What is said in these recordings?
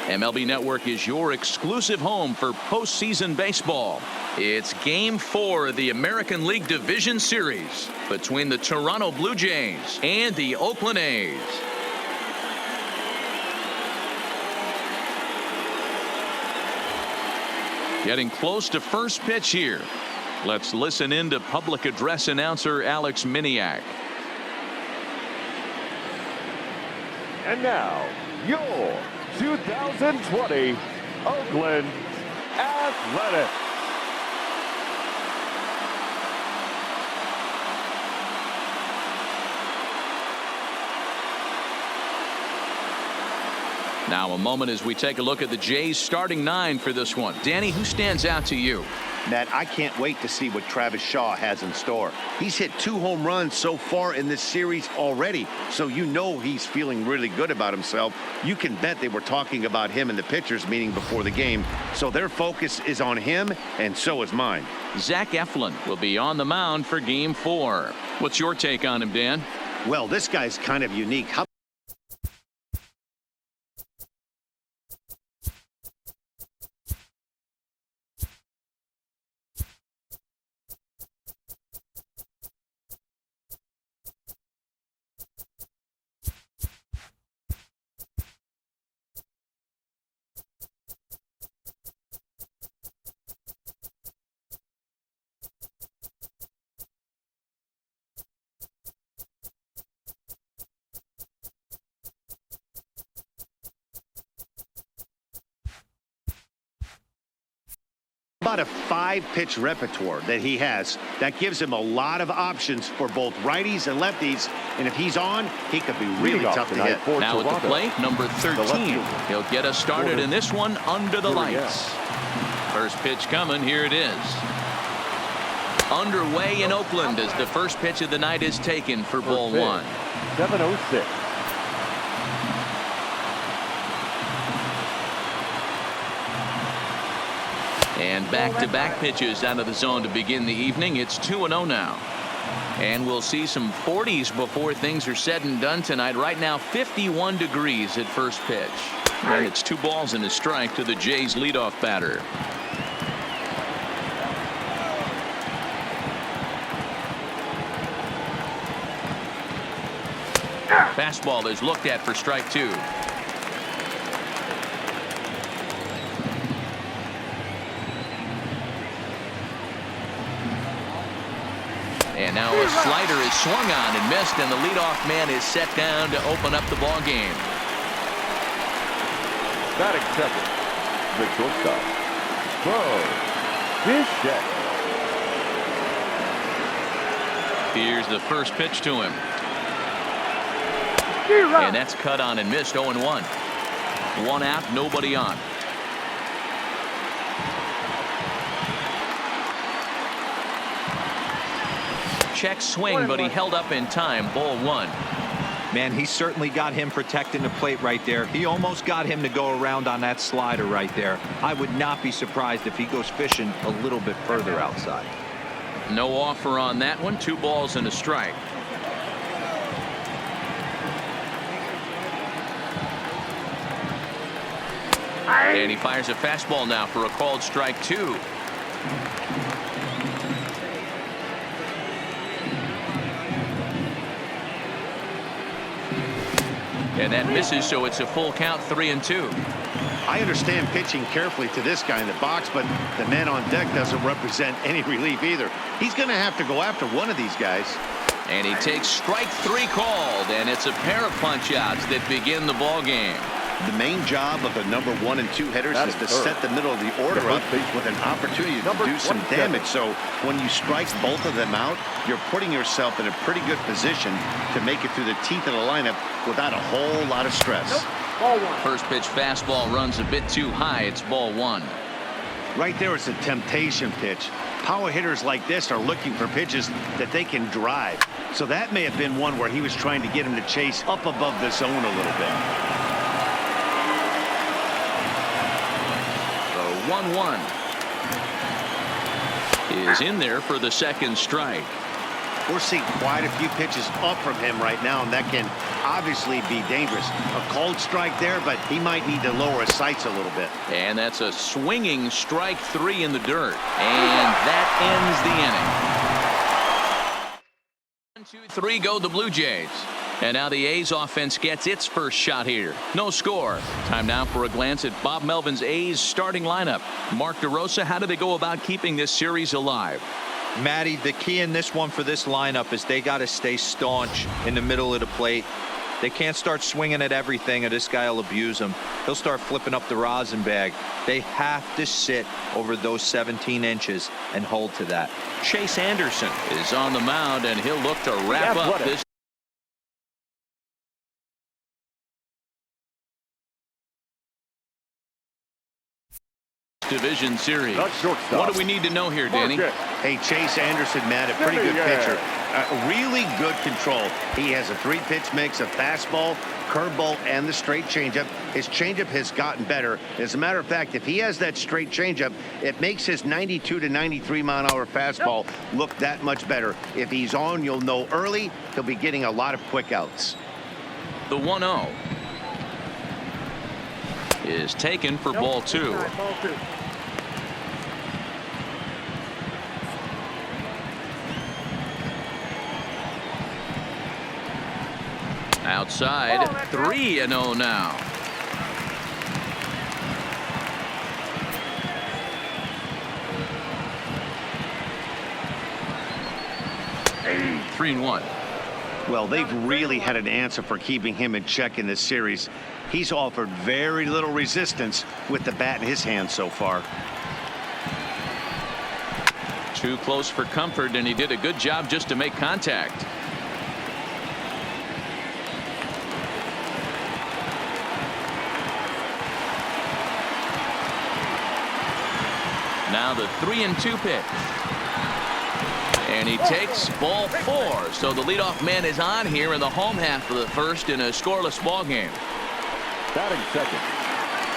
MLB Network is your exclusive home for postseason baseball. It's Game 4 of the American League Division Series between the Toronto Blue Jays and the Oakland A's. Getting close to first pitch here. Let's listen in to public address announcer Alex Miniak. And now, your 2020 Oakland Athletics. Now a moment as we take a look at the Jays starting 9 for this one. Danny, who stands out to you? Matt, I can't wait to see what Travis Shaw has in store. He's hit 2 home runs so far in this series already, so you know he's feeling really good about himself. You can bet they were talking about him in the pitchers meeting before the game, so their focus is on him, and so is mine. Zach Eflin will be on the mound for Game 4. What's your take on him, Dan? Well, this guy's kind of unique. About a 5-pitch repertoire that he has that gives him a lot of options for both righties and lefties, and if he's on, he could be really tough to hit. Now at the plate, number 13. He'll get us started in this one under the lights. First pitch coming. Here it is. Underway in Oakland as the first pitch of the night is taken for ball 1. 7:06. And back-to-back pitches out of the zone to begin the evening. It's 2-0 now. And we'll see some 40s before things are said and done tonight. Right now, 51 degrees at first pitch. And it's 2 balls and a strike to the Jays leadoff batter. Fastball is looked at for strike 2. And now a slider is swung on and missed, and the leadoff man is set down to open up the ball game. Batting second, the shortstop, Bichette. Here's the first pitch to him. And that's cut on and missed. 0-1. 1 out, nobody on. Check swing, but he held up in time. Ball 1. Man, he certainly got him protecting the plate right there. He almost got him to go around on that slider right there. I would not be surprised if he goes fishing a little bit further outside. No offer on that one. 2 balls and a strike. And he fires a fastball now for a called strike 2. And that misses, so it's a full count, 3-2. I understand pitching carefully to this guy in the box, but the man on deck doesn't represent any relief either. He's going to have to go after one of these guys. And he takes strike 3 called, and it's a pair of punch-outs that begin the ball game. The main job of the number 1 and 2 hitters is to set the middle of the order up with an opportunity to do some damage. So when you strike both of them out, you're putting yourself in a pretty good position to make it through the teeth of the lineup without a whole lot of stress. Ball 1. First pitch fastball runs a bit too high. It's ball 1. Right there is a temptation pitch. Power hitters like this are looking for pitches that they can drive. So that may have been one where he was trying to get him to chase up above the zone a little bit. 1-1 is in there for the second strike. We're seeing quite a few pitches up from him right now, and that can obviously be dangerous. A cold strike there, but he might need to lower his sights a little bit. And that's a swinging strike 3 in the dirt. And that ends the inning. 1, 2, 3 go the Blue Jays. And now the A's offense gets its first shot here. No score. Time now for a glance at Bob Melvin's A's starting lineup. Mark DeRosa, how do they go about keeping this series alive? Matty, the key in this one for this lineup is they got to stay staunch in the middle of the plate. They can't start swinging at everything or this guy will abuse them. He'll start flipping up the rosin bag. They have to sit over those 17 inches and hold to that. Chase Anderson is on the mound, and he'll look to wrap up this division series. What do we need to know here, Danny? Hey, Chase Anderson, Matt, a pretty good pitcher. Really good control. He has a 3-pitch mix of fastball, curveball, and the straight changeup. His changeup has gotten better. As a matter of fact, if he has that straight changeup, it makes his 92 to 93 mile-an-hour fastball look that much better. If he's on, you'll know early. He'll be getting a lot of quick outs. The 1-0 is taken for ball 2. Outside, 3-0 now. Hey, 3-1. Well, they've really had an answer for keeping him in check in this series. He's offered very little resistance with the bat in his hand so far. Too close for comfort, and he did a good job just to make contact. Now the 3-2 pitch. And he takes ball 4. So the leadoff man is on here in the home half of the first in a scoreless ball game. Batting second,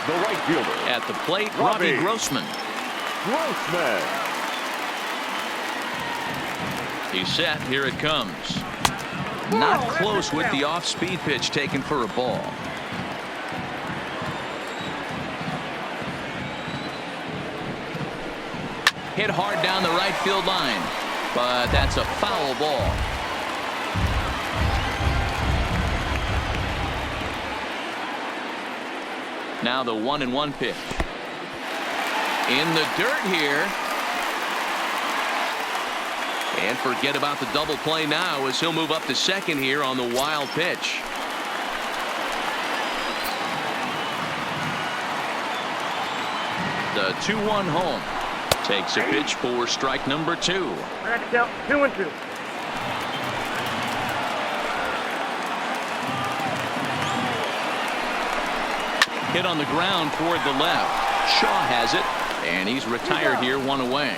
the right fielder. At the plate, Robbie Grossman. He's set. Here it comes. Not close with the off-speed pitch taken for a ball. Hit hard down the right field line, but that's a foul ball. Now the 1-1 pitch. In the dirt here. And forget about the double play now as he'll move up to second here on the wild pitch. The 2-1 home. Takes a pitch for strike number 2. 2-2. Hit on the ground toward the left. Shaw has it, and he's retired here, 1 away.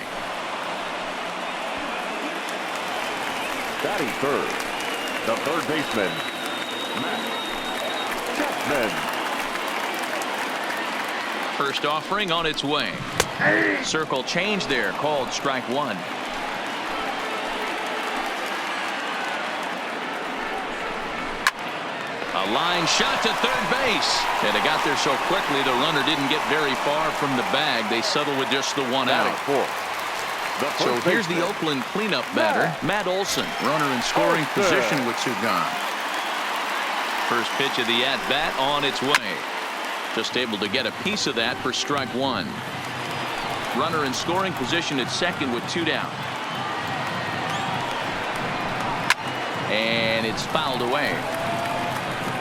Batting third, the third baseman, Matt Chapman. First offering on its way. Circle change there, called strike 1. A line shot to third base. And it got there so quickly the runner didn't get very far from the bag. They settle with just the 1 out. So here's the Oakland cleanup batter, Matt Olson, runner in scoring position with 2 gone. First pitch of the at-bat on its way. Just able to get a piece of that for strike 1. Runner in scoring position at second with 2 down. And it's fouled away.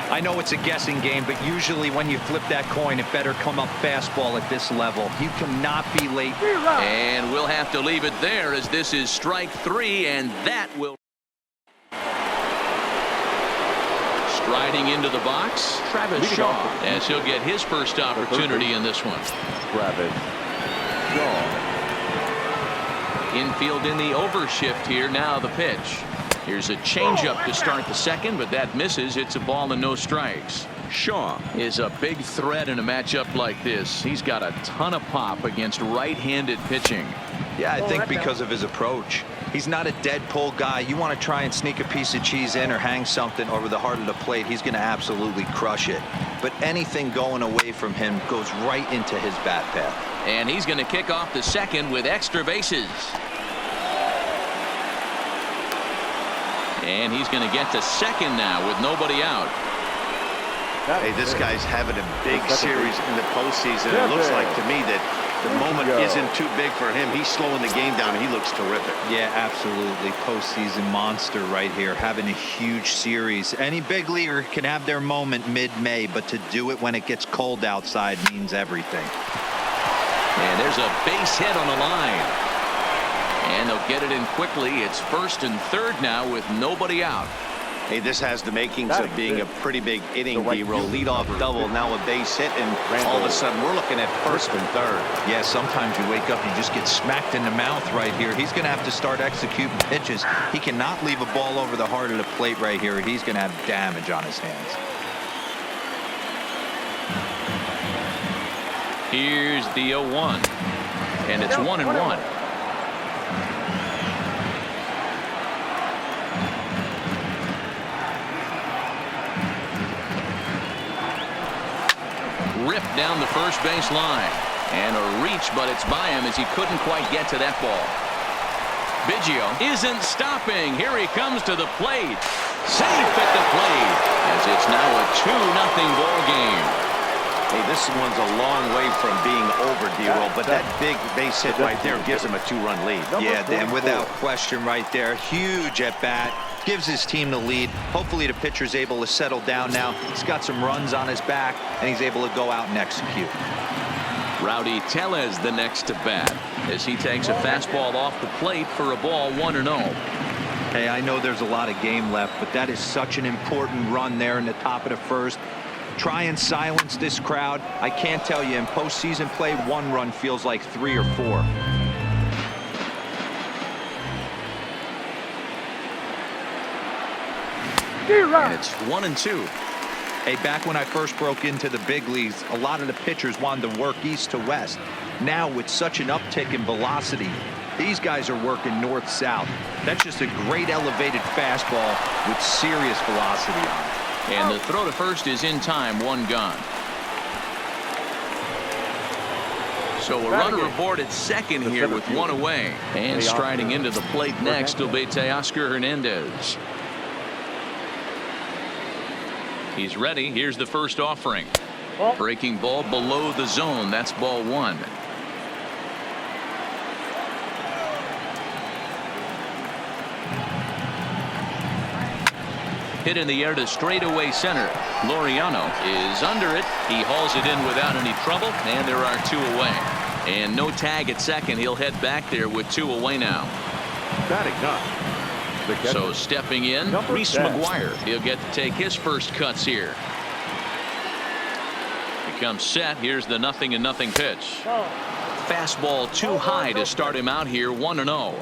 I know it's a guessing game, but usually when you flip that coin, it better come up fastball at this level. You cannot be late. And we'll have to leave it there as this is strike 3, and that will. Striding into the box, Travis Shaw, as he'll get his first opportunity in this one. Travis Shaw. Infield in the overshift here. Now the pitch. Here's a changeup to start the second, but that misses. It's a ball and no strikes. Shaw is a big threat in a matchup like this. He's got a ton of pop against right-handed pitching. Yeah, I think because of his approach. He's not a dead pull guy. You want to try and sneak a piece of cheese in or hang something over the heart of the plate, he's going to absolutely crush it. But anything going away from him goes right into his bat path. And he's going to kick off the second with extra bases. And he's going to get to second now with nobody out. Hey, this guy's having a big series in the postseason. It looks like to me that the moment isn't too big for him. He's slowing the game down. He looks terrific. Yeah, absolutely. Postseason monster right here, having a huge series. Any big leaguer can have their moment mid-May, but to do it when it gets cold outside means everything. And there's a base hit on the line. And they'll get it in quickly. It's first and third now with nobody out. Hey, this has the makings of being a pretty big inning. D-roll, leadoff double, now a base hit, and all of a sudden we're looking at first and third. Yeah, sometimes you wake up, you just get smacked in the mouth right here. He's going to have to start executing pitches. He cannot leave a ball over the heart of the plate right here. He's going to have damage on his hands. Here's the 0-1, and it's 1-1. Ripped down the first base line, and a reach, but it's by him as he couldn't quite get to that ball. Biggio isn't stopping. Here he comes to the plate. Safe at the plate as it's now a 2-0 ball game. Hey, this one's a long way from being over, D-roll, but that big base hit right there gives him a 2-run lead. Yeah, Dan, without question right there. Huge at bat. Gives his team the lead. Hopefully the pitcher's able to settle down now. He's got some runs on his back, and he's able to go out and execute. Rowdy Tellez the next to bat as he takes a fastball off the plate for a ball 1-0. Hey, I know there's a lot of game left, but that is such an important run there in the top of the first. Try and silence this crowd. I can't tell you, in postseason play, one run feels like 3 or 4. And it's 1-2. Hey, back when I first broke into the big leagues, a lot of the pitchers wanted to work east to west. Now, with such an uptick in velocity, these guys are working north-south. That's just a great elevated fastball with serious velocity on it. And the throw to first is in time, 1 gone. So a runner aboard at second here with 1 away. And striding into the plate next will be Teoscar Hernandez. He's ready. Here's the first offering. Breaking ball below the zone. That's ball 1. Hit in the air to straightaway center. Laureano is under it. He hauls it in without any trouble, and there are 2 away. And no tag at second. He'll head back there with 2 away now. Batting up. So stepping in, Reese McGuire. He'll get to take his first cuts here. He comes set. Here's the 0-0 pitch. Fastball too high to start him out here, 1-0.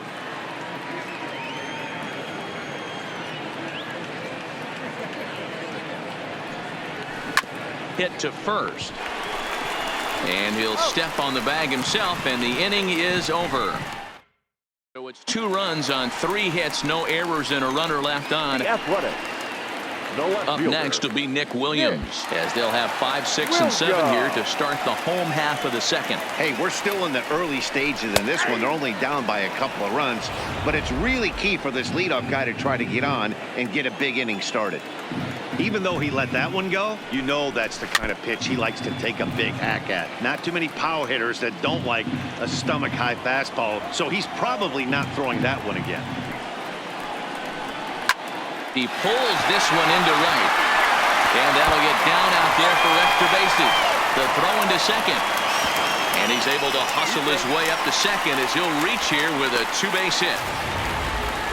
Hit to first. And he'll step on the bag himself, and the inning is over. So it's 2 runs on 3 hits, no errors, and a runner left on. Up next will be Nick Williams, as they'll have 5, 6, and 7 here to start the home half of the second. Hey, we're still in the early stages in this one. They're only down by a couple of runs, but it's really key for this leadoff guy to try to get on and get a big inning started. Even though he let that one go, you know that's the kind of pitch he likes to take a big hack at. Not too many power hitters that don't like a stomach-high fastball, so he's probably not throwing that one again. He pulls this one into right, and that'll get down out there for extra bases. The throw into second, and he's able to hustle his way up to second as he'll reach here with a 2-base hit.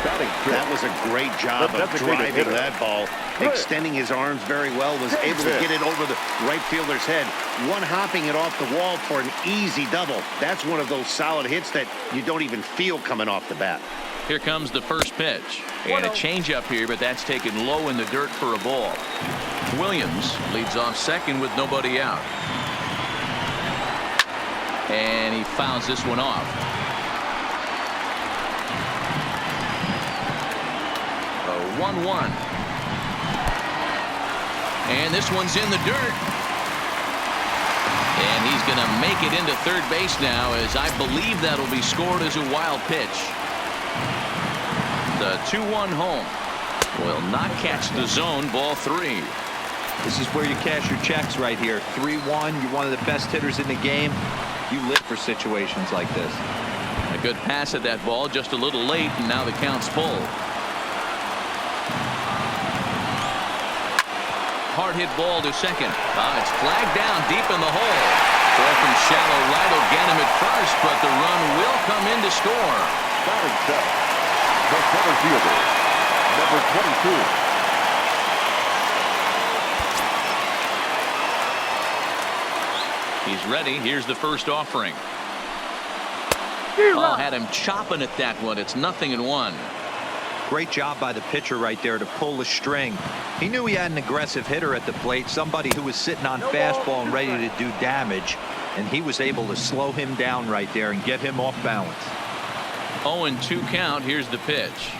That was a great job of driving that ball, extending his arms very well, was able to get it over the right fielder's head, one hopping it off the wall for an easy double. That's one of those solid hits that you don't even feel coming off the bat. Here comes the first pitch, and a changeup here, but that's taken low in the dirt for a ball. Williams leads off second with nobody out, and he fouls this one off. 1-1. And this one's in the dirt. And he's going to make it into third base now, as I believe that'll be scored as a wild pitch. The 2-1 home will not catch the zone. Ball 3. This is where you cash your checks right here. 3-1. You're one of the best hitters in the game. You live for situations like this. A good pass at that ball, just a little late, and now the count's full. Hard hit ball to second. It's flagged down deep in the hole. Throw from shallow right will get him at first, but the run will come in to score. Batting seventh, the center fielder, number 22. He's ready. Here's the first offering. Had him chopping at that one. It's 0-1. Great job by the pitcher right there to pull the string. He knew he had an aggressive hitter at the plate, somebody who was sitting on fastball and ready to do damage, and he was able to slow him down right there and get him off balance. 0-2 count. Here's the pitch.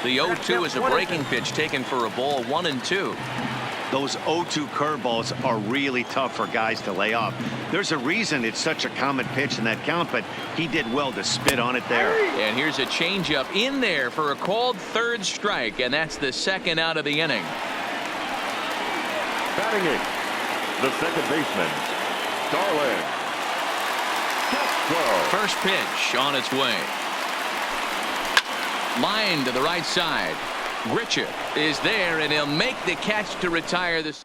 The 0-2 is a breaking pitch taken for a ball. 1-2. Those 0-2 curveballs are really tough for guys to lay off. There's a reason it's such a common pitch in that count, but he did well to spit on it there. And here's a changeup in there for a called third strike, and that's the second out of the inning. Batting eighth, the second baseman, Darling. First pitch on its way. Line to the right side. Grichuk is there, and he'll make the catch to retire this.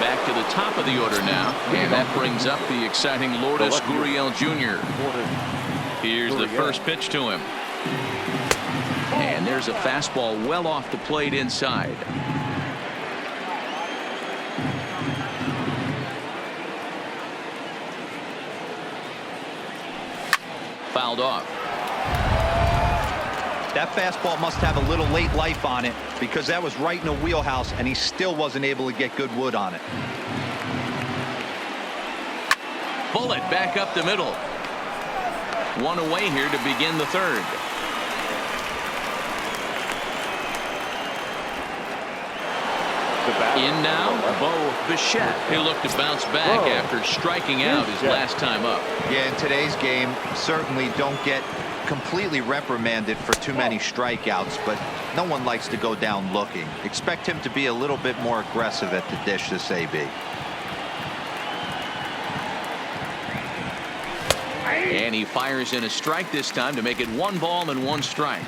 Back to the top of the order now, and that brings up the exciting Lourdes Gurriel Jr. Here's the first pitch to him. And there's a fastball well off the plate inside. Fouled off. That fastball must have a little late life on it, because that was right in the wheelhouse, and he still wasn't able to get good wood on it. Bullet back up the middle. One away here to begin the third. In now, Bo Bichette. He'll look to bounce back after striking out his last time up. Yeah, in today's game, certainly don't get completely reprimanded for too many strikeouts, but no one likes to go down looking. Expect him to be a little bit more aggressive at the dish this AB. And he fires in a strike this time to make it 1 ball and 1 strike.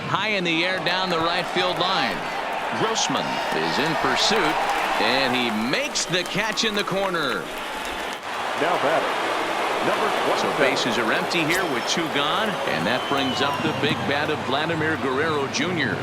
High in the air down the right field line. Grossman is in pursuit, and he makes the catch in the corner. Now batting, number 27. So bases are empty here with 2 gone, and that brings up the big bat of Vladimir Guerrero Jr.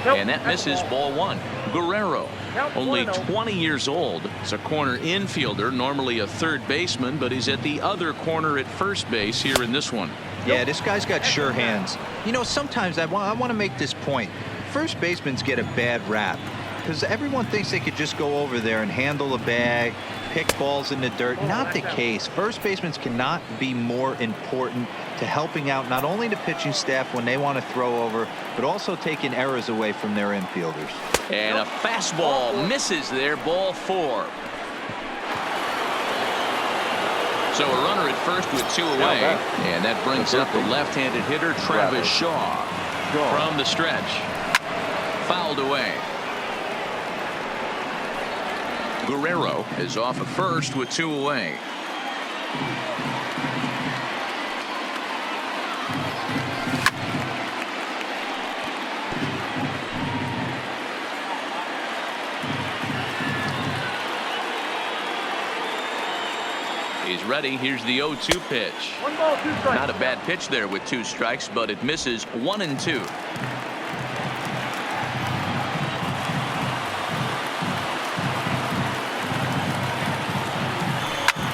And that misses ball 1. Guerrero, only 20 years old. It's a corner infielder, normally a third baseman, but he's at the other corner at first base here in this one. Yeah, this guy's got sure hands. You know, sometimes I want to make this point. First basemen get a bad rap because everyone thinks they could just go over there and handle a bag, pick balls in the dirt. Not the case. First basemen cannot be more important to helping out not only the pitching staff when they want to throw over, but also taking errors away from their infielders. And a fastball misses there, ball 4. So a runner at first with 2 away, and that brings up the left-handed hitter Travis Shaw from the stretch. Fouled away. Guerrero is off at first with 2 away. He's ready. Here's the 0-2 pitch. 1 ball, 2 strikes. Not a bad pitch there with 2 strikes, but it misses 1-2.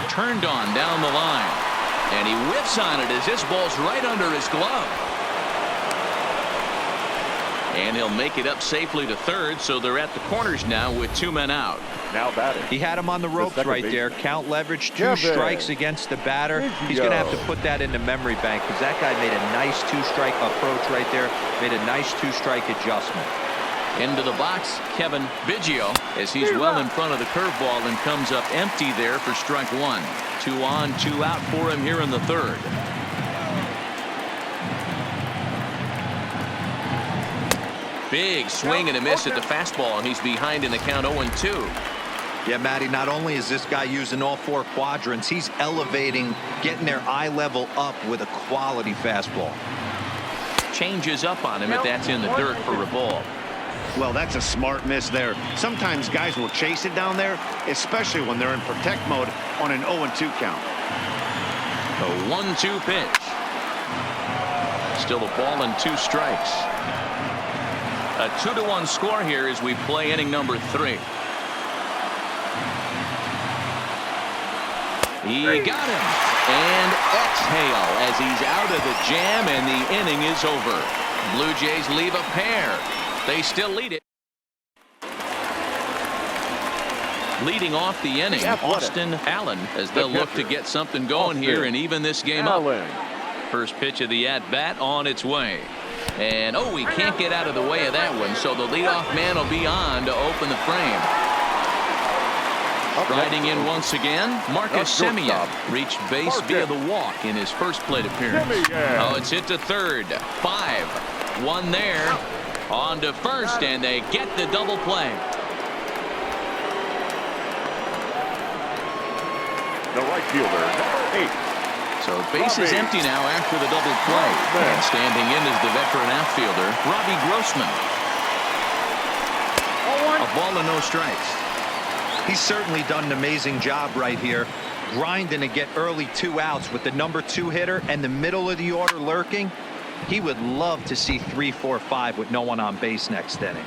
Turned on down the line, and he whiffs on it as this ball's right under his glove. And he'll make it up safely to third, so they're at the corners now with 2 men out. Now batting. He had him on the ropes right there. Count leverage, 2 strikes against the batter. He's going to have to put that into memory bank because that guy made a nice 2-strike approach right there. Made a nice 2-strike adjustment. Into the box, Kevin Biggio, as he's well in front of the curveball and comes up empty there for strike 1. 2 on, 2 out for him here in the third. Big swing and a miss at the fastball, and he's behind in the count 0-2. Yeah, Matty, not only is this guy using all 4 quadrants, he's elevating, getting their eye level up with a quality fastball. Changes up on him, and that's in the dirt for a ball. Well, that's a smart miss there. Sometimes guys will chase it down there, especially when they're in protect mode on an 0-2 count. A 1-2 pitch. Still a ball and 2 strikes. A 2-1 score here as we play inning number 3. He got him. And exhale as he's out of the jam, and the inning is over. Blue Jays leave a pair. They still lead it. Leading off the inning, Austin Allen, as they'll look to get something going here and even this game up. First pitch of the at-bat on its way. And oh, he can't get out of the way of that one, so the leadoff man will be on to open the frame. Riding in once again, Marcus Semien reached base via the walk in his first plate appearance. Oh, it's hit to third. 5-1 there. On to first, and they get the double play. The right fielder, number 8. So base is empty now after the double play. And standing in is the veteran outfielder, Robbie Grossman. A ball and no strikes. He's certainly done an amazing job right here, grinding to get early 2 outs with the number 2 hitter and the middle of the order lurking. He would love to see 3, 4, 5 with no one on base next inning.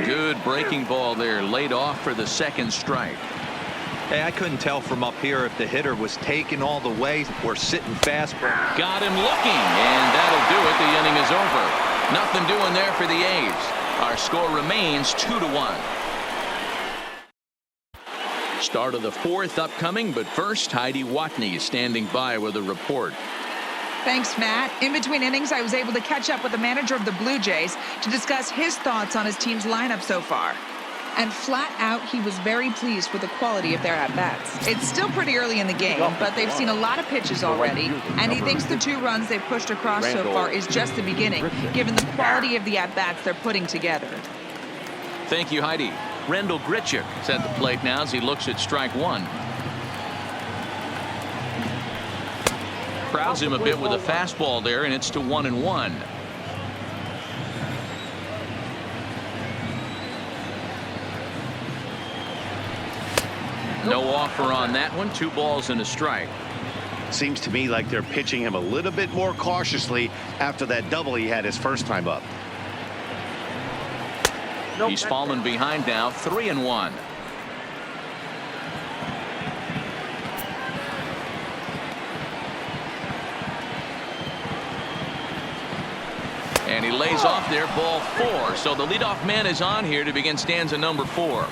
Good breaking ball there, laid off for the second strike. Hey, I couldn't tell from up here if the hitter was taken all the way or sitting fast. Got him looking, and that'll do it. The inning is over. Nothing doing there for the A's. Our score remains 2-1. Start of the 4th upcoming, but first, Heidi Watney is standing by with a report. Thanks, Matt. In between innings, I was able to catch up with the manager of the Blue Jays to discuss his thoughts on his team's lineup so far. And flat out, he was very pleased with the quality of their at-bats. It's still pretty early in the game, but they've seen a lot of pitches already, and he thinks the 2 runs they've pushed across so far is just the beginning, given the quality of the at-bats they're putting together. Thank you, Heidi. Rendell Grichuk is at the plate now as he looks at strike 1. Crowds him a bit with a fastball there, and it's to 1-1. No offer on that one. 2 balls and a strike. Seems to me like they're pitching him a little bit more cautiously after that double he had his first time up. He's fallen behind now, 3-1. And he lays off there, ball 4. So the leadoff man is on here to begin stanza number 4.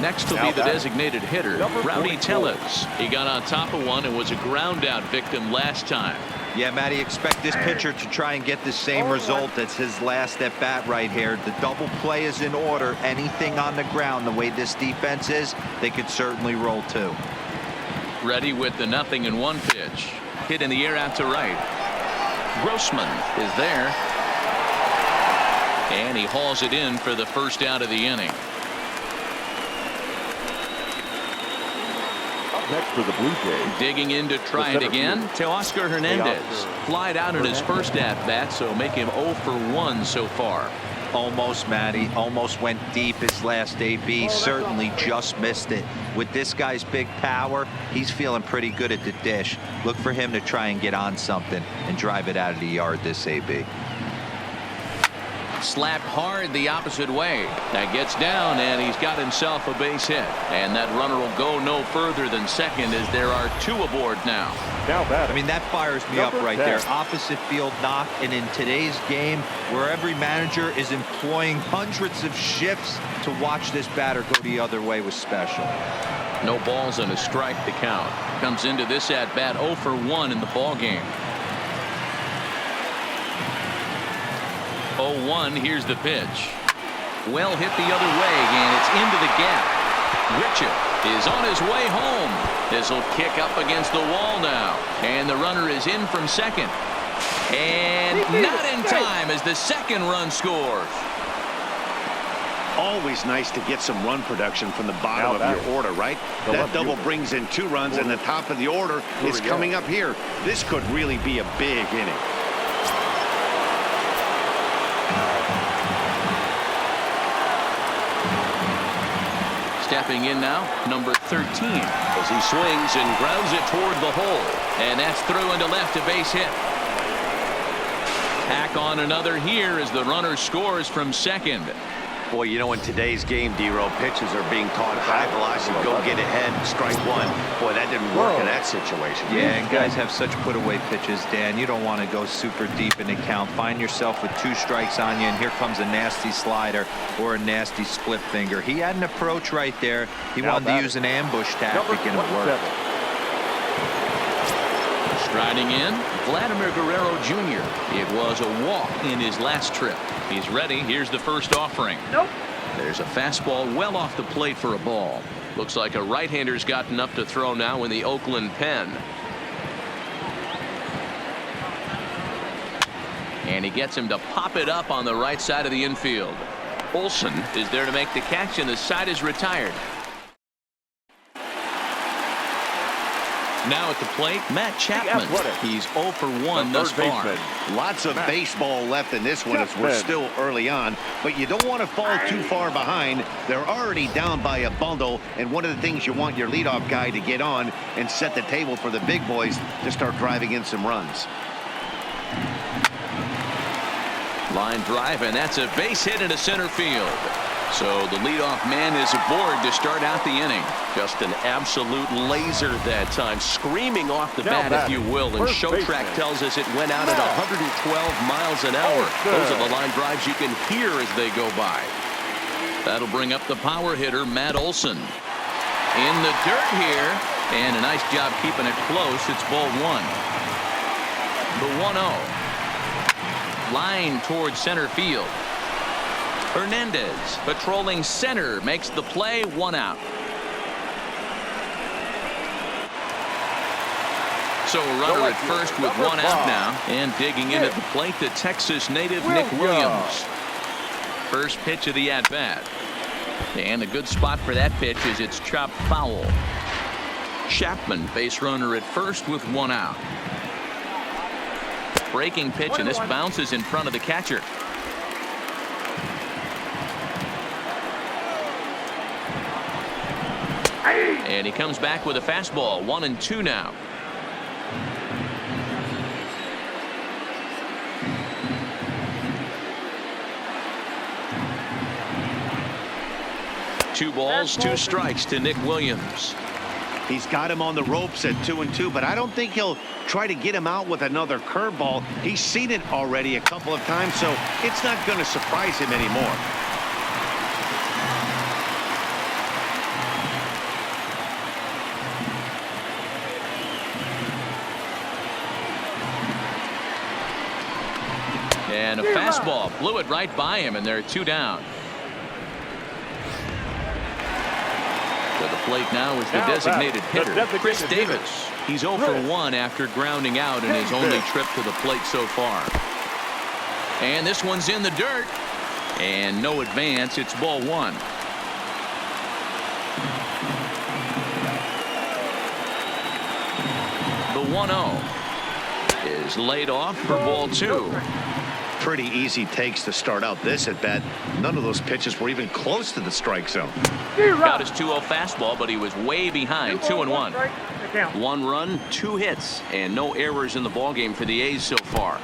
Next will be the designated hitter, Rowdy Tellez. He got on top of one and was a ground out victim last time. Yeah, Matty, expect this pitcher to try and get the same result as his last at bat right here. The double play is in order. Anything on the ground, the way this defense is, they could certainly roll 2. Ready with the 0-1 pitch. Hit in the air out to right. Grossman is there. And he hauls it in for the first out of the inning. Next for the Blue Jays. Digging in to try it again. Teoscar Hernandez. Flied out in his first at-bat, so make him 0 for 1 so far. Almost, Matty. Almost went deep his last AB. Certainly just missed it. With this guy's big power, he's feeling pretty good at the dish. Look for him to try and get on something and drive it out of the yard this AB. Slapped hard the opposite way. That gets down, and he's got himself a base hit. And that runner will go no further than second as there are 2 aboard now. Now I mean, that fires me up right there. Opposite field knock, and in today's game, where every manager is employing hundreds of shifts to watch this batter go the other way was special. No balls and a strike to count. Comes into this at bat 0 for 1 in the ball game. 0-1. Here's the pitch. Well hit the other way, and it's into the gap. Richard is on his way home. This will kick up against the wall now, and the runner is in from second. And not in time as the second run scores. Always nice to get some run production from the bottom of your order, right? That double brings in 2 runs, and the top of the order is coming up here. This could really be a big inning. Stepping in now, number 13, as he swings and grounds it toward the hole. And that's through into left, a base hit. Tack on another here as the runner scores from second. Boy, you know, in today's game, D-Row, pitchers are being taught high velocity, go get ahead, strike one. Boy, that didn't work in that situation. Yeah, and guys have such put-away pitches, Dan. You don't want to go super deep in the count. Find yourself with 2 strikes on you, and here comes a nasty slider or a nasty split finger. He had an approach right there. He wanted to use an ambush tactic, and it worked. Striding in, Vladimir Guerrero Jr. It was a walk in his last trip. He's ready. Here's the first offering. Nope. There's a fastball well off the plate for a ball. Looks like a right-hander's got enough to throw now in the Oakland pen. And he gets him to pop it up on the right side of the infield. Olson is there to make the catch, and the side is retired. Now at the plate, Matt Chapman. He's 0 for 1 thus far. Lots of baseball left in this one as we're still early on, but you don't want to fall too far behind. They're already down by a bundle, and one of the things you want your leadoff guy to get on and set the table for the big boys to start driving in some runs. Line drive, and that's a base hit into center field. So the leadoff man is aboard to start out the inning. Just an absolute laser that time, screaming off the bat, if you will. And Showtrack tells us it went out at 112 miles an hour. Those are the line drives you can hear as they go by. That'll bring up the power hitter, Matt Olson. In the dirt here, and a nice job keeping it close. It's ball 1. The 1-0. Line towards center field. Hernandez patrolling center makes the play, 1 out. So a runner at first with 1 out now, and digging in at the plate, the Texas native Nick Williams. First pitch of the at-bat, and a good spot for that pitch is it's chopped foul. Chapman base runner at first with 1 out. Breaking pitch, and this bounces in front of the catcher. And he comes back with a fastball. 1-2 now. Two balls, 2 strikes to Nick Williams. He's got him on the ropes at 2-2, but I don't think he'll try to get him out with another curveball. He's seen it already a couple of times, so it's not going to surprise him anymore. And a fastball blew it right by him, and there are 2 down. To the plate now is the designated hitter, Chris Davis. He's 0 for 1 after grounding out in his only trip to the plate so far. And this one's in the dirt. And no advance. It's ball 1. The 1-0 is laid off for ball 2. Pretty easy takes to start out this at bat. None of those pitches were even close to the strike zone. Got his 2-0 fastball, but he was way behind. 2-1. 1 run, 2 hits, and no errors in the ballgame for the A's so far.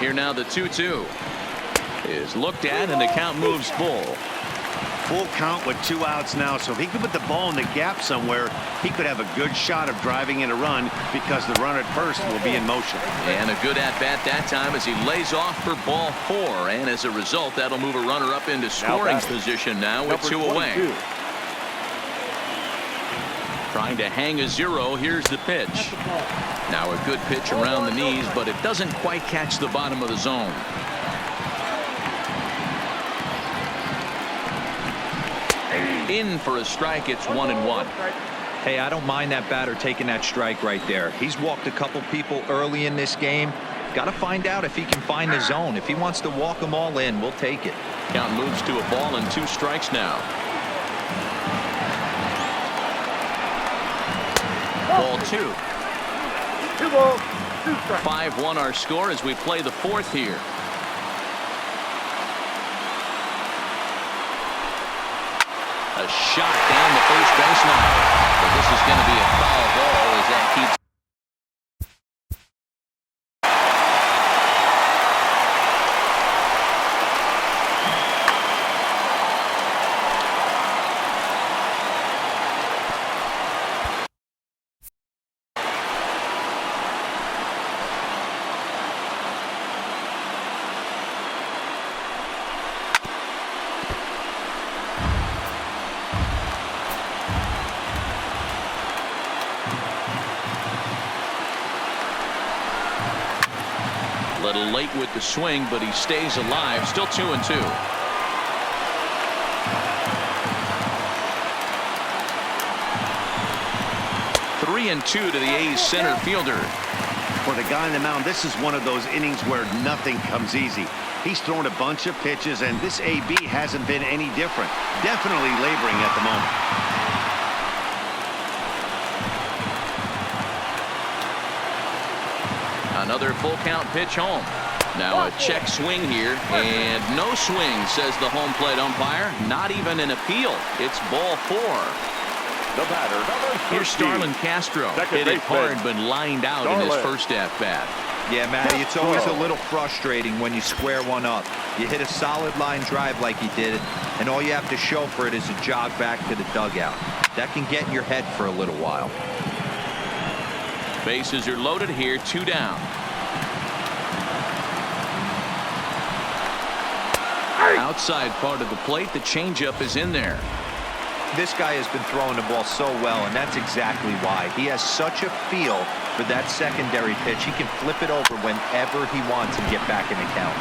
Here now the 2-2 is looked at, and the count moves full. Full count with 2 outs now, so if he could put the ball in the gap somewhere, he could have a good shot of driving in a run because the runner at first will be in motion. And a good at-bat that time as he lays off for ball 4, and as a result, that'll move a runner up into scoring position now with 2 away. Trying to hang a 0. Here's the pitch. Now a good pitch around the knees, but it doesn't quite catch the bottom of the zone. In for a strike. It's 1-1. Hey, I don't mind that batter taking that strike right there. He's walked a couple people early in this game. Got to find out if he can find the zone. If he wants to walk them all in, we'll take it. Count moves to a ball and 2 strikes now. Ball 2. 2 balls, 2 strikes. 5-1 our score as we play the 4th here. A shot down the first baseline. But this is going to be a foul ball as that keeps. Little late with the swing, but he stays alive. Still 2-2. Three and 2 to the A's center fielder. For the guy on the mound, this is one of those innings where nothing comes easy. He's thrown a bunch of pitches, and this AB hasn't been any different. Definitely laboring at the moment. Another full count pitch home. Now a check swing here, and no swing, says the home plate umpire. Not even an appeal. It's ball 4. The batter, number 13. Here's Starlin Castro. Hit it hard, but lined out in his first at-bat. Yeah, Matty, it's always a little frustrating when you square one up. You hit a solid line drive like he did, and all you have to show for it is a jog back to the dugout. That can get in your head for a little while. Bases are loaded here, 2 down. Outside part of the plate, the changeup is in there. This guy has been throwing the ball so well, and that's exactly why. He has such a feel for that secondary pitch. He can flip it over whenever he wants and get back in the count.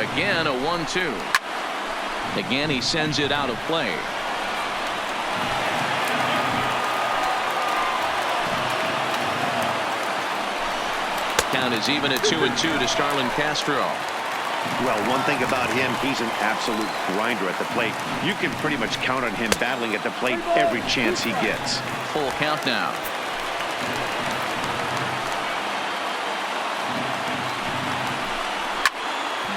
Again, a 1-2. Again, he sends it out of play. Count is even at 2-2 to Starlin Castro. Well, one thing about him, he's an absolute grinder at the plate. You can pretty much count on him battling at the plate every chance he gets. Full count now.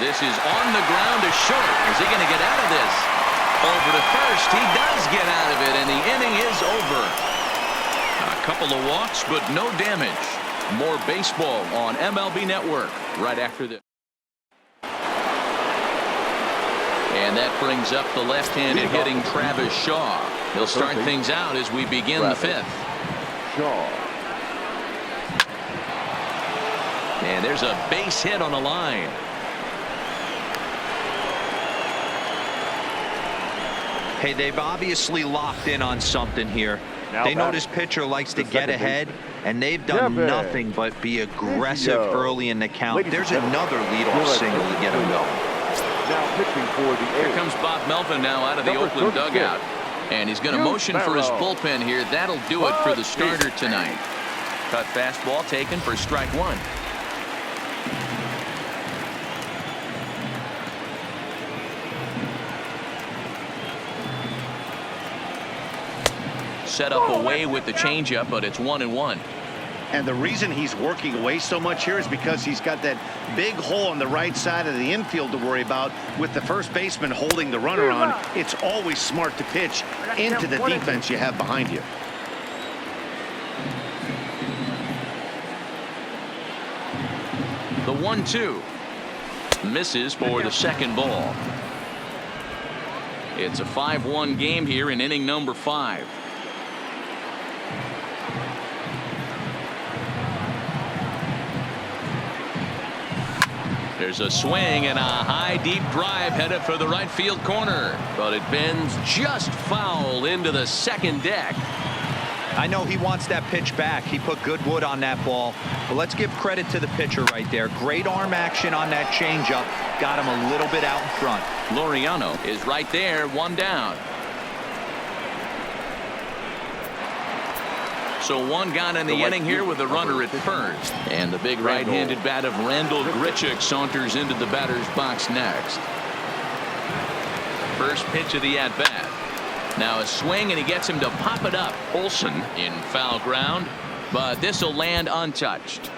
This is on the ground to short. Is he going to get out of this? Over to first. He does get out of it, and the inning is over. A couple of walks, but no damage. More baseball on MLB Network right after this. And that brings up the left-handed hitting Travis Shaw. He'll start things out as we begin the 5th. Shaw. And there's a base hit on the line. Hey, they've obviously locked in on something here. They know this pitcher likes to get ahead, and they've done nothing but be aggressive early in the count. There's another leadoff single to get him going. Now pitching for the A's. Here comes Bob Melvin now out of the Oakland dugout. And he's going to motion for his bullpen here. That'll do it for the starter tonight. Cut fastball taken for strike 1. Set up away with the changeup, but it's 1-1. And the reason he's working away so much here is because he's got that big hole on the right side of the infield to worry about. With the first baseman holding the runner on, it's always smart to pitch into the defense you have behind you. 1-2. Misses for the second ball. It's a 5-1 game here in inning number 5. There's a swing and a high deep drive headed for the right field corner, but it bends just foul into the second deck. I know he wants that pitch back. He put good wood on that ball, but let's give credit to the pitcher right there. Great arm action on that changeup. Got him a little bit out in front. Laureano is right there, 1 down. So 1 gone in the inning here with a runner at first. And the big right-handed bat of Randall Grichuk saunters into the batter's box next. First pitch of the at-bat. Now a swing, and he gets him to pop it up. Olsen in foul ground, but this will land untouched.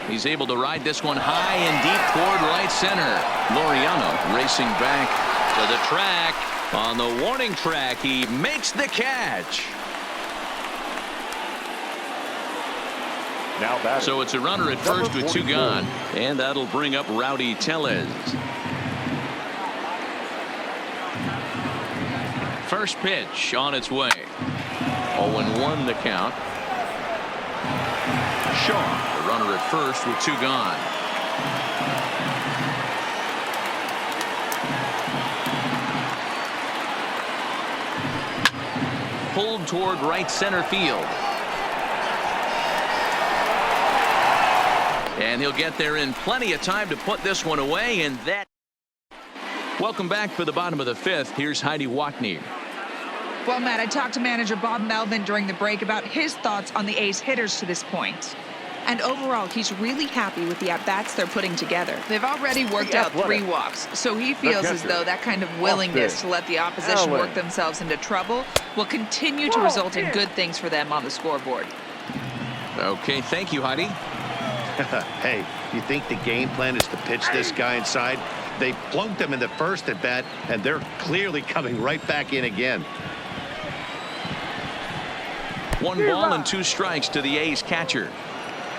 He's able to ride this one high and deep toward right center. Laureano racing back to the track. On the warning track, he makes the catch. Now batting. So it's a runner at first with 2 gone, and that'll bring up Rowdy Tellez. First pitch on its way. 0-1 the count. Shaw, the runner at first with 2 gone. Pulled toward right center field. And he'll get there in plenty of time to put this one away, and that. Welcome back for the bottom of the 5th. Here's Heidi Watney. Well, Matt, I talked to manager Bob Melvin during the break about his thoughts on the A's hitters to this point. And overall, he's really happy with the at-bats they're putting together. They've already worked out 3 walks, so he feels as though that kind of willingness to let the opposition work themselves into trouble will continue to result in good things for them on the scoreboard. Okay, thank you, Heidi. Hey, you think the game plan is to pitch this guy inside? They plunked him in the first at bat, and they're clearly coming right back in again. 1 ball and 2 strikes to the A's catcher.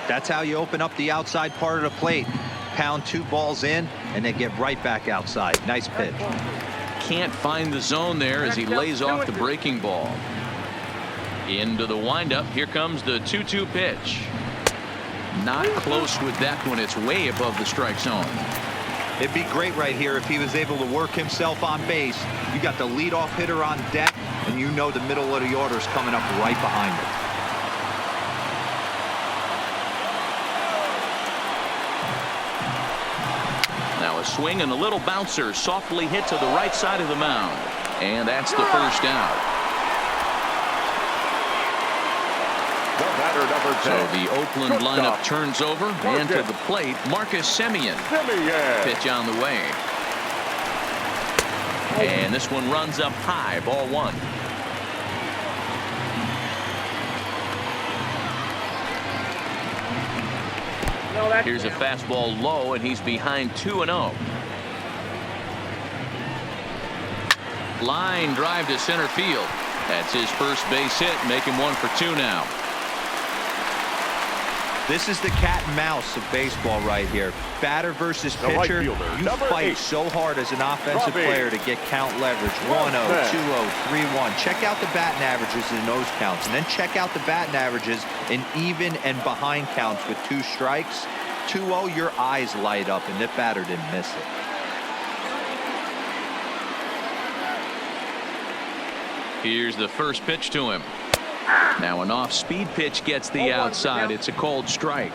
That's how you open up the outside part of the plate. Pound 2 balls in, and then get right back outside. Nice pitch. Can't find the zone there as he lays off the breaking ball. Into the windup. Here comes the 2-2 pitch. Not close with that one. It's way above the strike zone. It'd be great right here if he was able to work himself on base. You got the leadoff hitter on deck, and you know the middle of the order is coming up right behind him. Now a swing and a little bouncer softly hit to the right side of the mound. And that's the first out. The batter, number 10. So the Oakland lineup turns over, and to the plate, Marcus Semien. Pitch on the way. And this one runs up high, ball 1. Here's a fastball low, and he's behind 2-0. Line drive to center field. That's his first base hit, making 1 for 2 now. This is the cat and mouse of baseball right here. Batter versus pitcher. You fight so hard as an offensive player to get count leverage. 1-0, 2-0, 3-1. Check out the batting averages in those counts, and then check out the batting averages in even and behind counts with 2 strikes. 2-0, your eyes light up, and the batter didn't miss it. Here's the first pitch to him. Now an off-speed pitch gets the outside. It's a cold strike.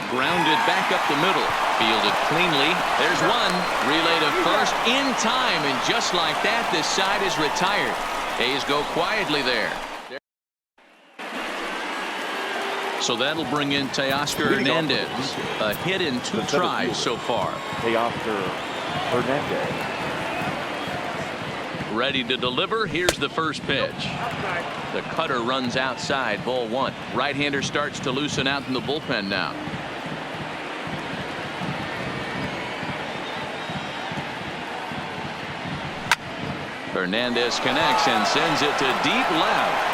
Grounded back up the middle. Fielded cleanly. There's one. Relay to first in time, and just like that, this side is retired. A's go quietly there. So that'll bring in Teoscar Hernandez. A hit in 2 tries so far. Teoscar Hernandez. Ready to deliver. Here's the first pitch. The cutter runs outside. Ball 1. Right-hander starts to loosen out in the bullpen now. Hernandez connects and sends it to deep left.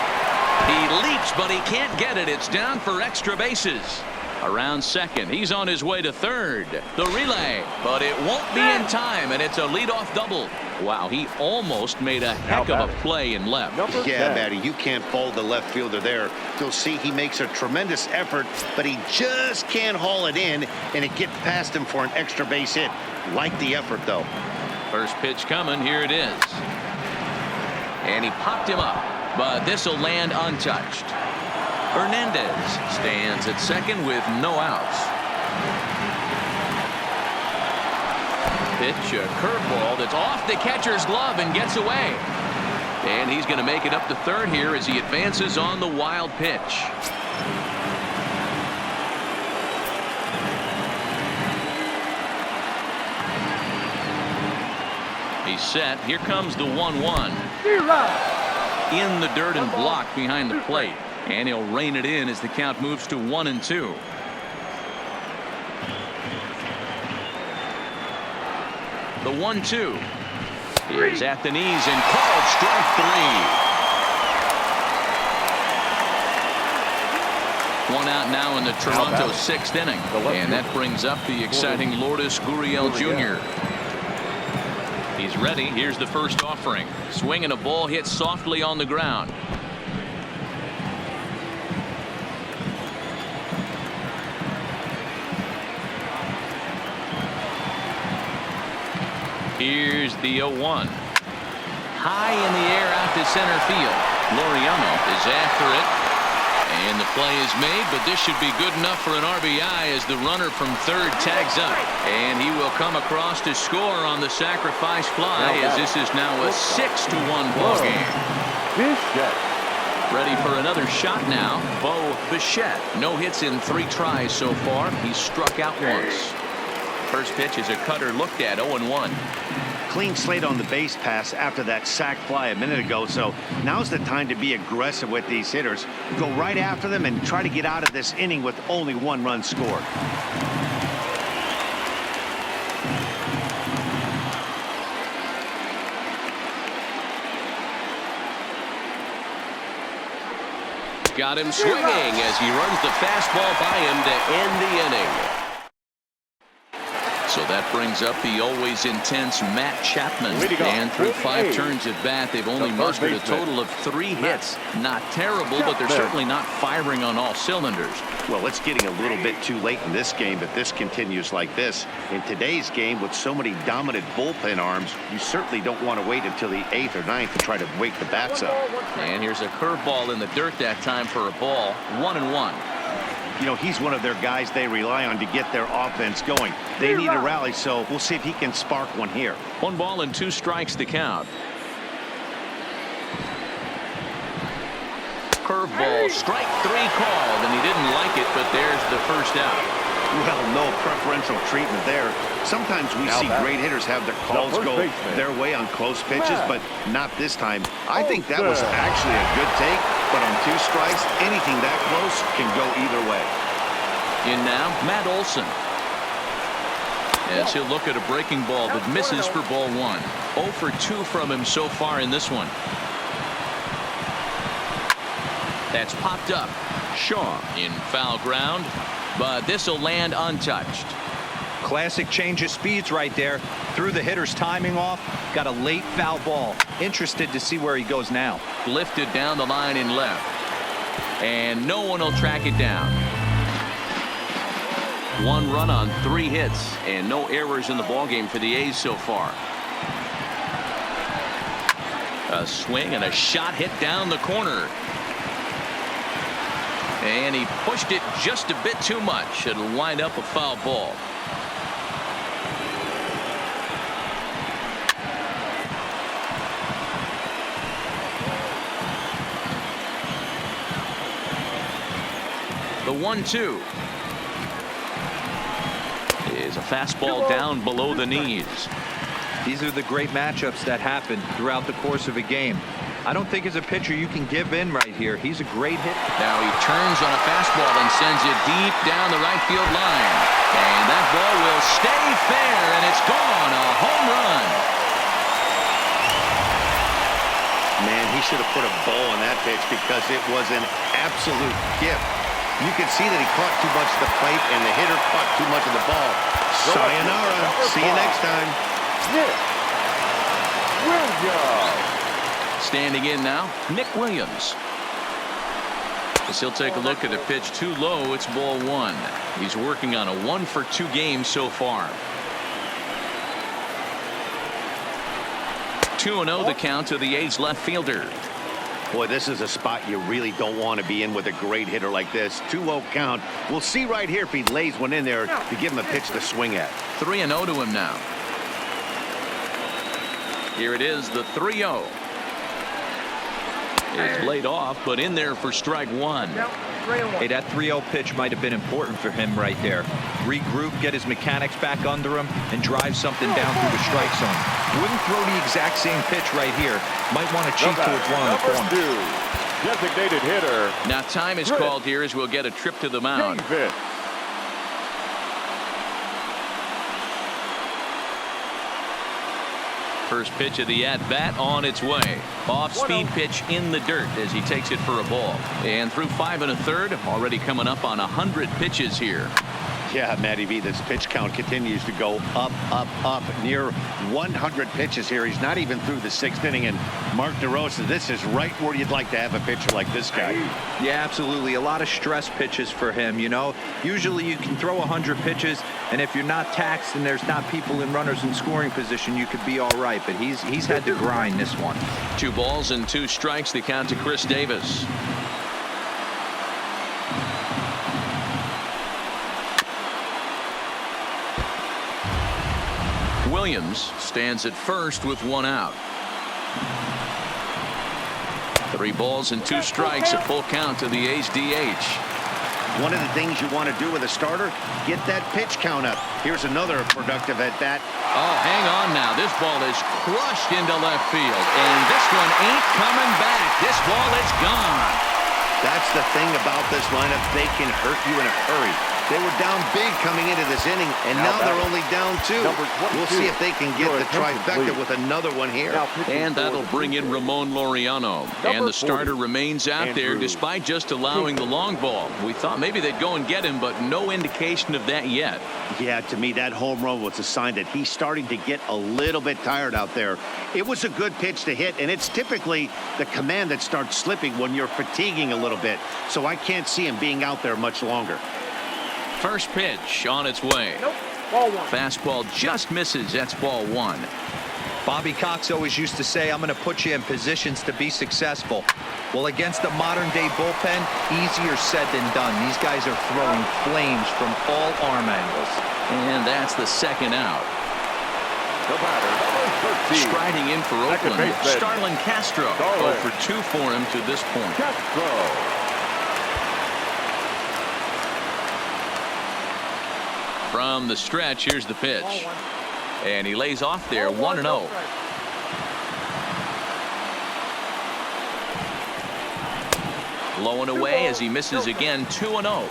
He leaps, but he can't get it. It's down for extra bases. Around second. He's on his way to third. The relay, but it won't be in time, and it's a leadoff double. Wow, he almost made a heck of a play in left. Yeah, Matty, you can't fault the left fielder there. You'll see he makes a tremendous effort, but he just can't haul it in, and it gets past him for an extra base hit. Like the effort, though. First pitch coming. Here it is. And he popped him up, but this will land untouched. Hernandez stands at second with no outs. Pitch, a curveball that's off the catcher's glove and gets away. And he's going to make it up to third here as he advances on the wild pitch. He's set. Here comes the 1-1. In the dirt and blocked behind the plate. And he'll rein it in as the count moves to 1-2. The 1-2 is at the knees and called strike 3. One out now in the Toronto 6th inning. And that brings up the exciting Lourdes Gurriel Jr. He's ready. Here's the first offering. Swing and a ball hit softly on the ground. Here's the 0-1. High in the air out to center field. Laureano is after it. And the play is made, but this should be good enough for an RBI as the runner from third tags up. And he will come across to score on the sacrifice fly as this is now a 6-1 ball game. Ready for another shot now. Bo Bichette. No hits in 3 tries so far. He's struck out once. First pitch is a cutter looked at. 0-1. Clean slate on the base pass after that sac fly a minute ago, so now's the time to be aggressive with these hitters. Go right after them and try to get out of this inning with only 1 run scored. Got him swinging as he runs the fastball by him to end the inning. So that brings up the always intense Matt Chapman. And through 5 turns at bat, they've only mustered a total of 3 hits. Not terrible, but they're certainly not firing on all cylinders. Well, it's getting a little bit too late in this game if this continues like this. In today's game, with so many dominant bullpen arms, you certainly don't want to wait until the 8th or 9th to try to wake the bats up. And here's a curveball in the dirt that time for a ball. 1-1. You know, he's one of their guys they rely on to get their offense going. They need a rally, so we'll see if he can spark one here. 1 ball and 2 strikes to count. Curveball, strike 3 called, and he didn't like it, but there's the first out. Well, no preferential treatment there. Sometimes we see great hitters have their calls go their way on close pitches, but not this time. I think that was actually a good take, but on 2 strikes, anything that close can go either way. In now, Matt Olson. As he'll look at a breaking ball that misses for ball 1. 0 for 2 from him so far in this one. That's popped up. Shaw in foul ground, but this will land untouched. Classic change of speeds right there. Threw the hitter's timing off. Got a late foul ball. Interested to see where he goes now. Lifted down the line in left. And no one will track it down. 1 run on 3 hits and no errors in the ballgame for the A's so far. A swing and a shot hit down the corner. And he pushed it just a bit too much. It'll wind up a foul ball. The 1-2 is a fastball down below the knees. These are the great matchups that happen throughout the course of a game. I don't think as a pitcher you can give in right here. He's a great hit. Now he turns on a fastball and sends it deep down the right field line. And that ball will stay fair, and it's gone. A home run. Man, he should have put a bow on that pitch because it was an absolute gift. You can see that he caught too much of the plate, and the hitter caught too much of the ball. Sayonara. See you next time. Standing in now, Nick Williams. As he'll take a look at a pitch too low, it's ball one. He's working on a 1-for-2 game so far. 2-0 the count to the A's left fielder. Boy, this is a spot you really don't want to be in with a great hitter like this. 2-0 count. We'll see right here if he lays one in there to give him a pitch to swing at. 3-0 to him now. Here it is, the 3-0. It's laid off, but in there for strike one. Hey, that 3-0 pitch might have been important for him right there. Regroup, get his mechanics back under him, and drive something down through the strike zone. Wouldn't throw the exact same pitch right here. Might want to cheat towards one of the corners. Designated hitter. Now time is called here as we'll get a trip to the mound. First pitch of the at-bat on its way. Off-speed pitch in the dirt as he takes it for a ball. And through 5 1/3, already coming up on 100 pitches here. Yeah, Matty V, this pitch count continues to go up, up, up. Near 100 pitches here. He's not even through the 6th inning. And Mark DeRosa, this is right where you'd like to have a pitcher like this guy. Yeah, absolutely. A lot of stress pitches for him, you know. Usually you can throw 100 pitches, and if you're not taxed and there's not people in runners in scoring position, you could be all right. But he's had to grind this one. 2 balls and 2 strikes, the count to Chris Davis. Williams stands at first with 1 out. 3 balls and 2 strikes, a full count to the A's DH. One of the things you want to do with a starter, get that pitch count up. Here's another productive at bat. Oh, hang on now. This ball is crushed into left field, and this one ain't coming back. This ball is gone. That's the thing about this lineup. They can hurt you in a hurry. They were down big coming into this inning, and now they're only down 2. We'll see if they can get the trifecta with another one here. And that'll bring in Ramon Laureano. And the starter remains out there despite just allowing the long ball. We thought maybe they'd go and get him, but no indication of that yet. Yeah, to me, that home run was a sign that he's starting to get a little bit tired out there. It was a good pitch to hit, and it's typically the command that starts slipping when you're fatiguing a little bit. So I can't see him being out there much longer. First pitch on its way. Ball 1. Fastball just misses. That's ball 1. Bobby Cox always used to say, I'm going to put you in positions to be successful. Well, against the modern-day bullpen, easier said than done. These guys are throwing flames from all arm angles. And that's the 2nd out. The batter, 13. Striding in for Oakland, Starlin Castro. 0 for 2 for him to this point. Castro. From the stretch, here's the pitch. And he lays off there, 1-0. Low and away as he misses again, 2-0.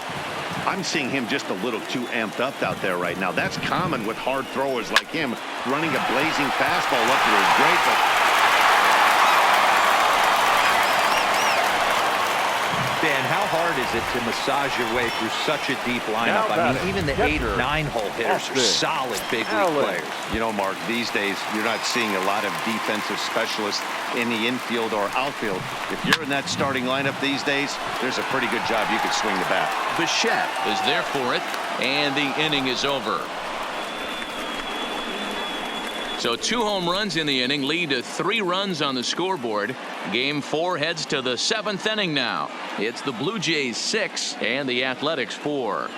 I'm seeing him just a little too amped up out there right now. That's common with hard throwers like him. Running a blazing fastball up there is great, but Dan, how hard is it to massage your way through such a deep lineup? I mean, even the 8 or 9 hole hitters are solid big league players. You know, Mark, these days you're not seeing a lot of defensive specialists in the infield or outfield. If you're in that starting lineup these days, there's a pretty good job you could swing the bat. Bichette is there for it, and the inning is over. So 2 home runs in the inning lead to 3 runs on the scoreboard. Game 4 heads to the 7th inning now. It's the Blue Jays 6 and the Athletics 4.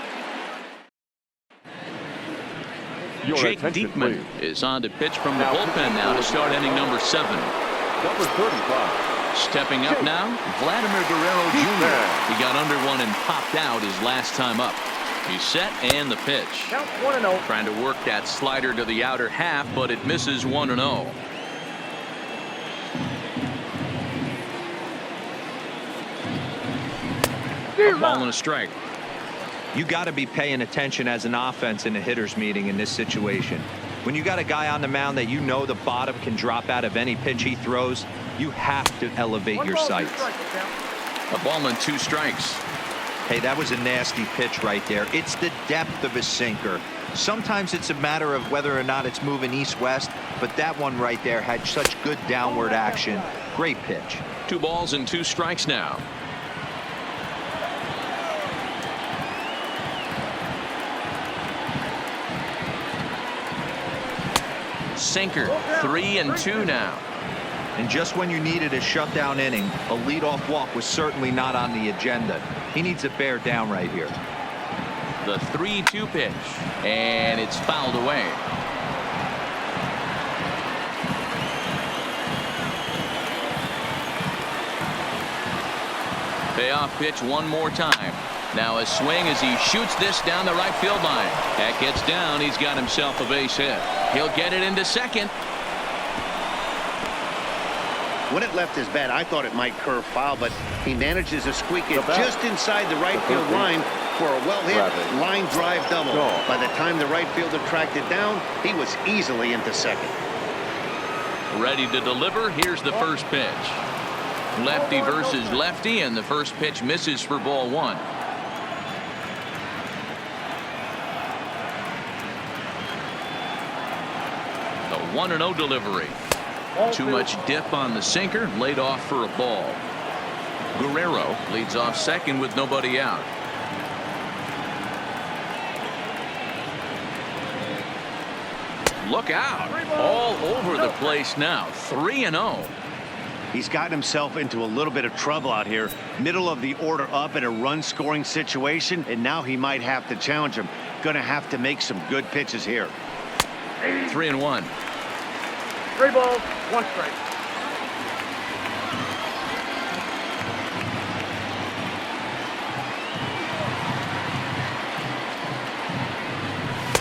Jake Diekman is on to pitch from the bullpen now to start inning number 7. Number 35. Stepping up now, Vladimir Guerrero Jr. He got under one and popped out his last time up. He's set and the pitch. Count 1-0. Trying to work that slider to the outer half, but it misses 1-0. A ball and a strike. You got to be paying attention as an offense in a hitter's meeting in this situation. When you got a guy on the mound that you know the bottom can drop out of any pitch he throws, you have to elevate your sights. A ball and 2 strikes. Hey, that was a nasty pitch right there. It's the depth of a sinker. Sometimes it's a matter of whether or not it's moving east-west, but that one right there had such good downward action. Great pitch. 2 balls and 2 strikes now. Sinker, 3-2 now. And just when you needed a shutdown inning, a leadoff walk was certainly not on the agenda. He needs to bear down right here. The 3-2 pitch, and it's fouled away. Payoff pitch one more time. Now a swing as he shoots this down the right field line. That gets down. He's got himself a base hit. He'll get it into second. When it left his bat, I thought it might curve foul, but he manages to squeak it just inside the right field line for a well-hit line drive double. By the time the right fielder tracked it down, he was easily into second. Ready to deliver. Here's the first pitch. Lefty versus lefty, and the first pitch misses for ball 1. The 1-0 delivery. Too much dip on the sinker, laid off for a ball. Guerrero leads off second with nobody out. Look out. All over the place now. 3-0. He's gotten himself into a little bit of trouble out here. Middle of the order up in a run-scoring situation, and now he might have to challenge him. Gonna have to make some good pitches here. 3-1. 3 balls, 1 strike.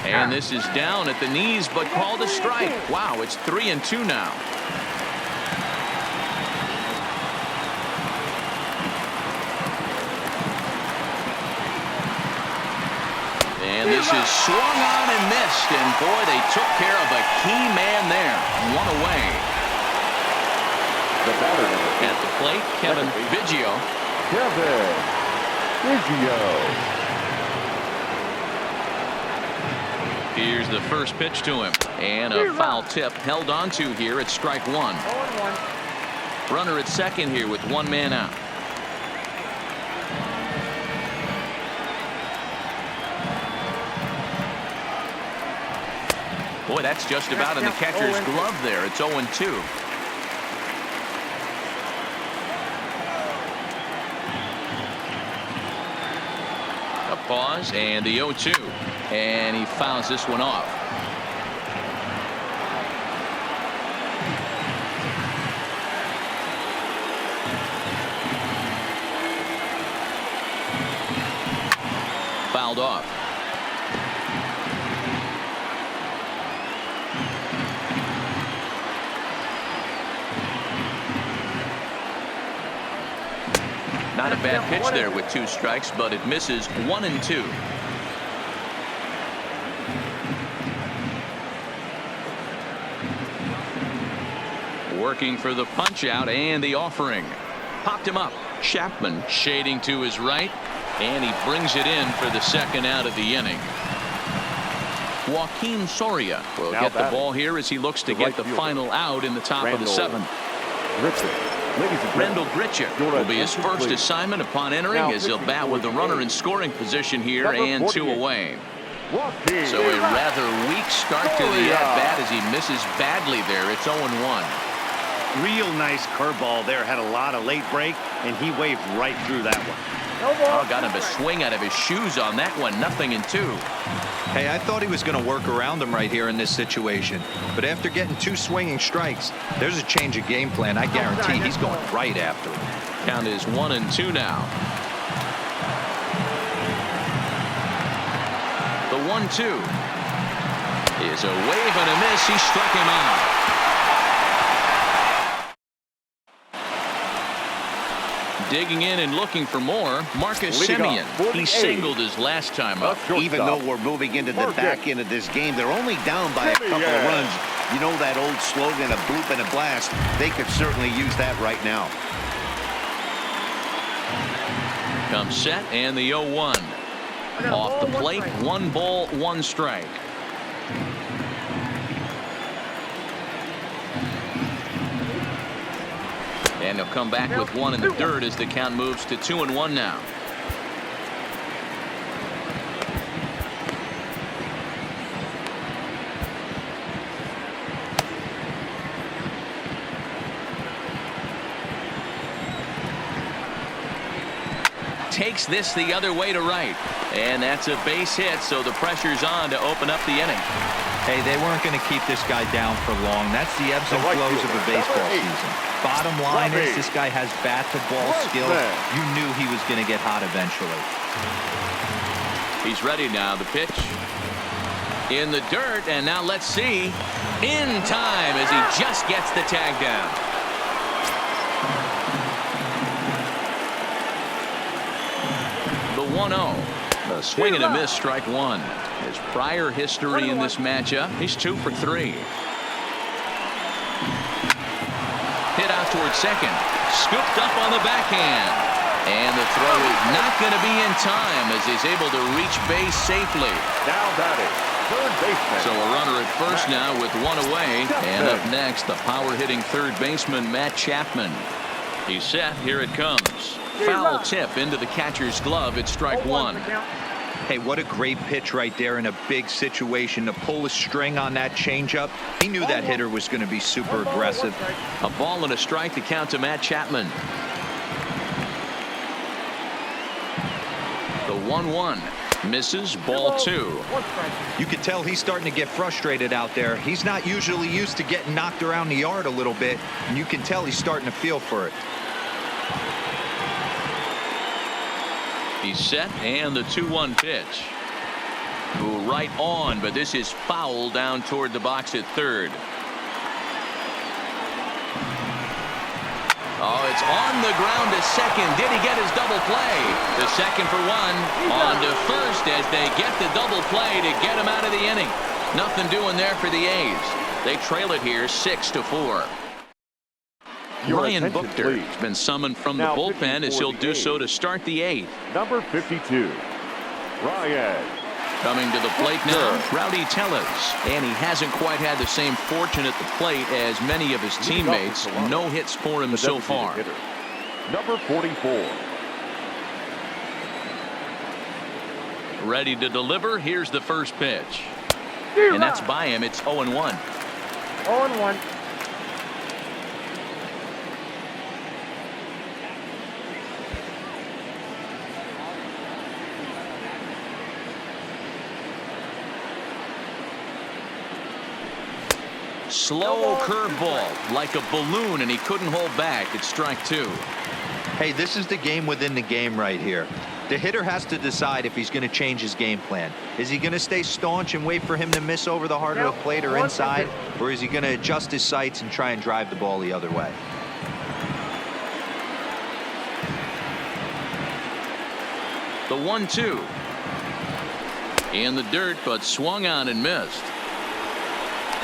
And this is down at the knees, but called a strike. Wow, it's 3-2 now. And this is swung on and missed, and boy, they took care of a key man there. 1 away. The batter At the plate, Kevin Biggio. Kevin Biggio. Here's the first pitch to him, and a foul tip held on to here at strike 1. 0-1. Runner at second here with 1 man out. Boy, that's just about in the catcher's glove there. It's 0-2. A pause and the 0-2. And he fouls this one off. Fouled off. Not a bad pitch there with 2 strikes, but it misses 1-2. Working for the punch out and the offering. Popped him up. Chapman shading to his right, and he brings it in for the second out of the inning. Joaquin Soria will get the ball here as he looks to get the final out in the top of the 7th. Randall Grichuk will be his first assignment upon entering as he'll bat with the runner in scoring position here and 2 away. So a rather weak start to the at-bat as he misses badly there. It's 0-1. Real nice curveball there. Had a lot of late break, and he waved right through that one. Oh, got him a swing out of his shoes on that one. 0-2. Hey, I thought he was going to work around him right here in this situation. But after getting 2 swinging strikes, there's a change of game plan. I guarantee he's going right after him. Count is 1-2 now. 1-2 is a wave and a miss. He struck him out. Digging in and looking for more, Marcus Semien. He singled his last time up. Even though we're moving into the back end of this game, they're only down by a couple of runs. You know that old slogan, a bloop and a blast? They could certainly use that right now. Comes set and the 0-1. Off the plate, 1 ball, 1 strike. And he'll come back with 1 in the dirt as the count moves to 2-1 now. Takes this the other way to right. And that's a base hit, so the pressure's on to open up the inning. Hey, they weren't going to keep this guy down for long. That's the ebbs and flows of a baseball season. Bottom line is this guy has bat-to-ball skills. You knew he was going to get hot eventually. He's ready now. The pitch in the dirt, and now let's see. In time as he just gets the tag down. The 1-0. A swing and a miss, strike 1. His prior history in this matchup, he's 2 for 3. Hit out towards second. Scooped up on the backhand. And the throw is not going to be in time as he's able to reach base safely. Now batting, third baseman. So a runner at first now with 1 away. And up next, the power-hitting third baseman, Matt Chapman. He's set. Here it comes. Foul tip into the catcher's glove. It's strike 1. Hey, what a great pitch right there in a big situation to pull a string on that changeup. He knew that hitter was going to be super aggressive. A ball and a strike to count to Matt Chapman. The 1-1 misses, ball 2. You could tell he's starting to get frustrated out there. He's not usually used to getting knocked around the yard a little bit, and you can tell he's starting to feel for it. He's set, and the 2-1 pitch. Ooh, right on, but this is foul down toward the box at third. Oh, it's on the ground to second. Did he get his double play? The second for 1. On to first as they get the double play to get him out of the inning. Nothing doing there for the A's. They trail it here 6-4. Ryan Buchter has been summoned from the bullpen as he'll do so to start the 8th. Number 52, Ryan. Coming to the plate now, Rowdy Tellez. And he hasn't quite had the same fortune at the plate as many of his teammates. No hits for him so far. Number 44. Ready to deliver. Here's the first pitch. And that's by him. It's 0-1. 0-1. Slow curveball like a balloon, and he couldn't hold back. It's strike 2. Hey, this is the game within the game right here. The hitter has to decide if he's going to change his game plan. Is he going to stay staunch and wait for him to miss over the heart of the plate or inside? Or is he going to adjust his sights and try and drive the ball the other way? The 1-2. In the dirt, but swung on and missed.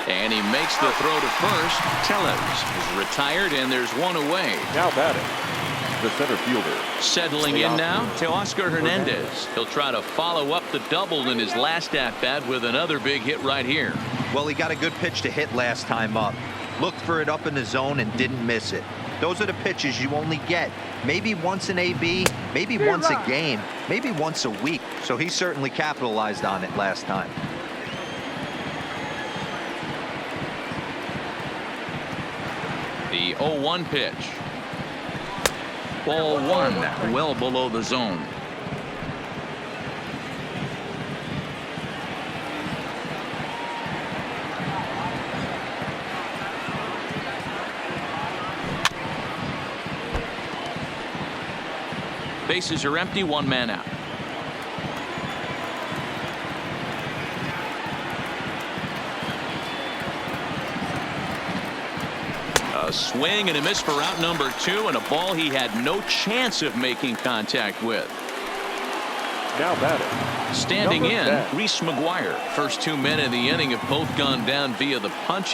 And he makes the throw to first. Tellez is retired, and there's 1 away. Now batting, the center fielder. Settling in now, Teoscar Hernandez. He'll try to follow up the double in his last at-bat with another big hit right here. Well, he got a good pitch to hit last time up. Looked for it up in the zone and didn't miss it. Those are the pitches you only get maybe once in AB, maybe once a game, maybe once a week. So he certainly capitalized on it last time. The 0-1 pitch. Ball 1, well below the zone. Bases are empty, 1 man out. A swing and a miss for out number 2, and a ball he had no chance of making contact with. Now batting. Standing Number in, 10. Reese McGuire. First 2 men in the inning have both gone down via the punch.